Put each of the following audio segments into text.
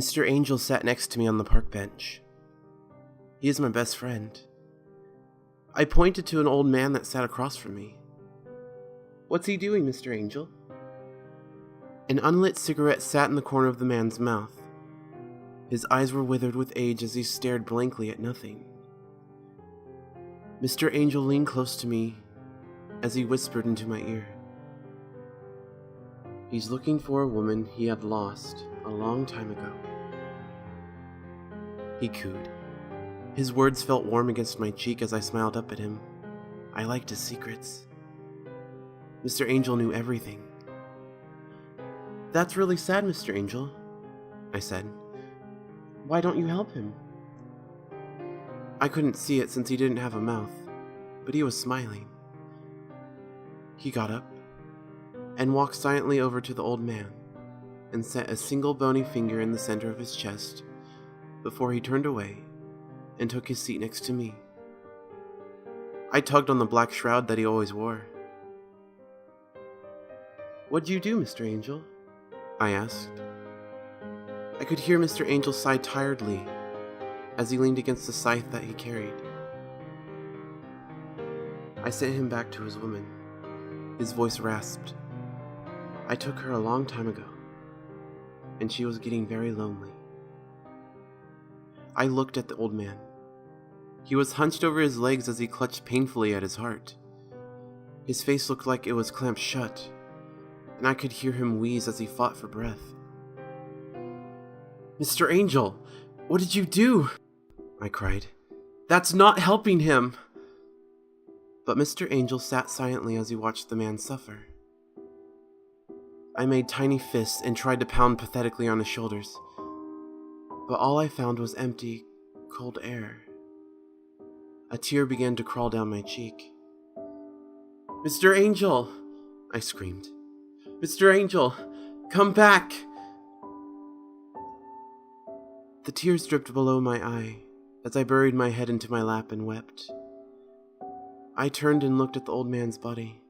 Mr. Angel sat next to me on the park bench. He is my best friend. I pointed to an old man that sat across from me. "What's he doing, Mr. Angel?" An unlit cigarette sat in the corner of the man's mouth. His eyes were withered with age as he stared blankly at nothing. Mr. Angel leaned close to me as he whispered into my ear. "He's looking for a woman he had lost a long time ago." He cooed. His words felt warm against my cheek as I smiled up at him. I liked his secrets. Mr. Angel knew everything. "That's really sad, Mr. Angel," I said. "Why don't you help him?" I couldn't see it since he didn't have a mouth, but he was smiling. He got up and walked silently over to the old man and set a single bony finger in the center of his chest before he turned away and took his seat next to me. I tugged on the black shroud that he always wore. "What'd you do, Mr. Angel?" I asked. I could hear Mr. Angel sigh tiredly as he leaned against the scythe that he carried. "I sent him back to his woman." His voice rasped. "I took her a long time ago, and she was getting very lonely." I looked at the old man. He was hunched over his legs as he clutched painfully at his heart. His face looked like it was clamped shut, and I could hear him wheeze as he fought for breath. "Mr. Angel, what did you do?" I cried. "That's not helping him!" But Mr. Angel sat silently as he watched the man suffer. I made tiny fists and tried to pound pathetically on his shoulders, but all I found was empty, cold air. A tear began to crawl down my cheek. "Mr. Angel!" I screamed. "Mr. Angel, come back!" The tears dripped below my eye as I buried my head into my lap and wept. I turned and looked at the old man's body.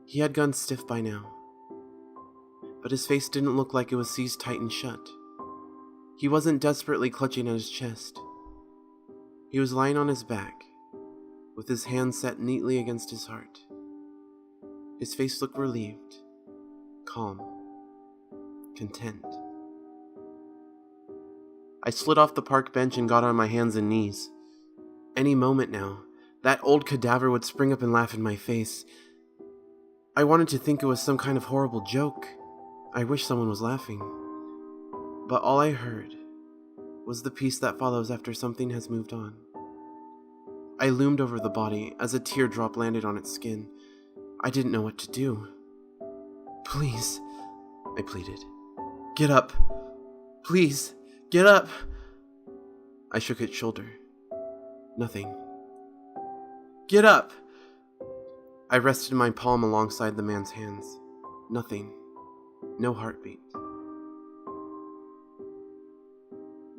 He had gone stiff by now, but his face didn't look like it was seized tight and shut. He wasn't desperately clutching at his chest. He was lying on his back, with his hands set neatly against his heart. His face looked relieved, calm, content. I slid off the park bench and got on my hands and knees. Any moment now, that old cadaver would spring up and laugh in my face. I wanted to think it was some kind of horrible joke. I wish someone was laughing. But all I heard was the peace that follows after something has moved on. I loomed over the body as a teardrop landed on its skin. I didn't know what to do. "Please," I pleaded. "Get up. Please, get up." I shook its shoulder. Nothing. "Get up!" I rested my palm alongside the man's hands. Nothing. No heartbeat.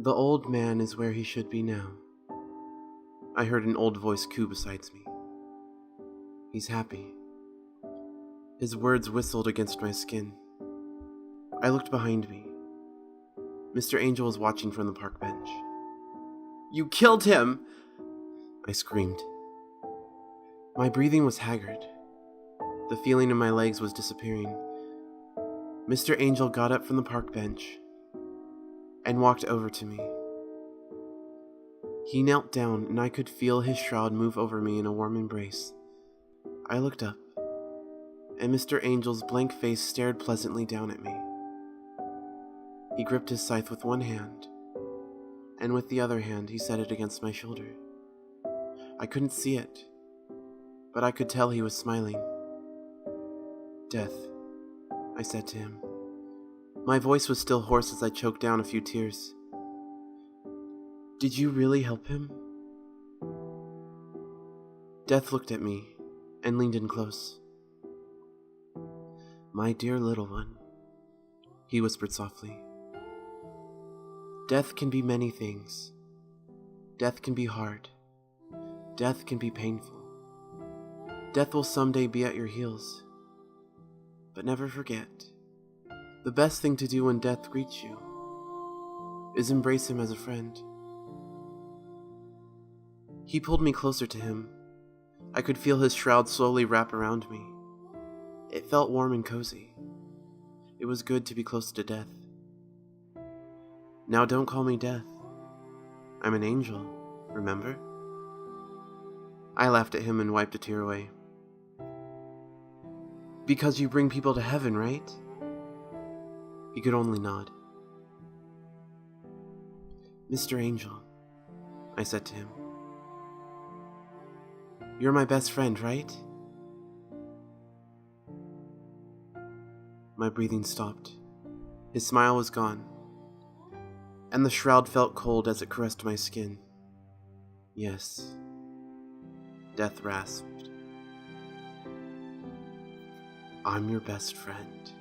"The old man is where he should be now." I heard an old voice coo beside me. "He's happy." His words whistled against my skin. I looked behind me. Mr. Angel was watching from the park bench. "You killed him!" I screamed. My breathing was haggard. The feeling in my legs was disappearing. Mr. Angel got up from the park bench and walked over to me. He knelt down, and I could feel his shroud move over me in a warm embrace. I looked up, and Mr. Angel's blank face stared pleasantly down at me. He gripped his scythe with one hand, and with the other hand he set it against my shoulder. I couldn't see it, but I could tell he was smiling. "Death," I said to him. My voice was still hoarse as I choked down a few tears. "Did you really help him?" Death looked at me and leaned in close. "My dear little one," he whispered softly. "Death can be many things. Death can be hard. Death can be painful. Death will someday be at your heels. But never forget, the best thing to do when death greets you is embrace him as a friend. He pulled me closer to him. I could feel his shroud slowly wrap around me. It felt warm and cozy. It was good to be close to death. Now don't call me Death. I'm an angel, remember? I laughed at him and wiped a tear away. Because you bring people to heaven, right? He could only nod. Mr. Angel, I said to him. You're my best friend, right? My breathing stopped. His smile was gone, and the shroud felt cold as it caressed my skin. Yes, Death rasped. I'm your best friend.